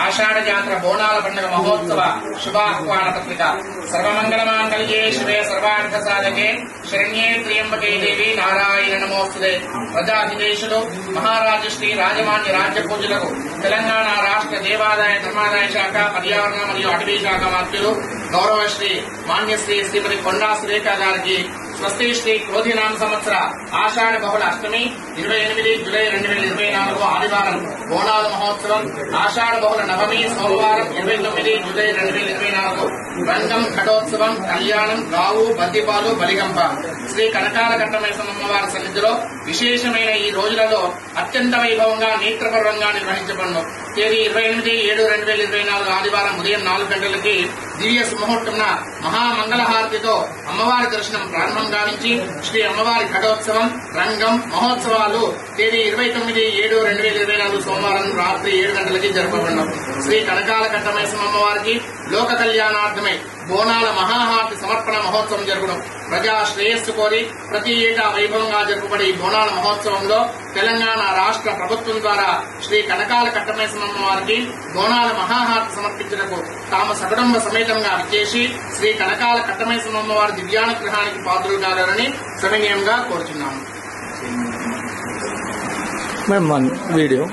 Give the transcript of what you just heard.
ఆషాఢ జాతర బోనాల పండుగ మహోత్సవ శుభాహ్వాన పత్రిక. సర్వమంగళమాంగళ్యే శివే సర్వార్థ సాధకే శరణ్యే త్ర్యంబకే దేవి నారాయణ నమోస్తుతే. ప్రజాధిదేశులు మహారాజు శ్రీ రాజమాన్య రాజ్య పూజలకు తెలంగాణ రాష్ట్ర దేవాదాయ ధర్మాదాయ శాఖ పర్యావరణ మరియు అటవీ శాఖ మంత్రులు గౌరవ శ్రీ మాన్యశ్రీ శ్రీమతి కొండా సురేఖ గారికి స్వస్తి శ్రీ క్రోధినామ సంవత్సర ఆషాఢ బహుళ అష్టమి 28 జూలై 2024 ఆదివారం బోనాల మహోత్సవం, ఆషాఢ బహుళ నవమి సోమవారం 29 జూలై 2024 రంగం ఘటోత్సవం, కళ్యాణం, గావు, బద్దిపాలు, బలిగంప శ్రీ కనకాల కట్టమైసమ్మవారి సన్నిధిలో విశేషమైన ఈ రోజులలో అత్యంత వైభవంగా నేత్రపర్వంగా నిర్వహించబడును. తేదీ 28/7/2024 ఆదివారం ఉదయం 4 గంటలకి దివ్య సుముహూర్తం మహామంగళహారతితో అమ్మవారి దర్శనం ప్రారంభం గావించి శ్రీ అమ్మవారి ఘటోత్సవం, రంగం మహోత్సవాలు తేదీ 29/7/2024 సోమవారం రాత్రి 7 గంటలకి జరపబడిన శ్రీ కనకాల కట్టమైసమ్మ అమ్మవారికి లోక కళ్యాణార్థమై బోనాల మహాహారతి సమర్పణ మహోత్సవం జరుగును. ప్రజా శ్రేయస్సు కోరి ప్రతి ఏటా వైభవంగా జరుపుబడే ఈ బోనాల మహోత్సవంలో తెలంగాణ రాష్ట్ర ప్రభుత్వం ద్వారా శ్రీ కనకాల కట్టమైసమ్మ వారికి బోనాల మహాహారతి సమర్పించటకు తాము సకుటుంబ సమేతంగా విచ్చేసి శ్రీ కనకాల కట్టమైసమ్మ వారి దివ్యానుగ్రహానికి పాత్రలు కాగలరని సవినయంగా కోరుచున్నాము. వీడియో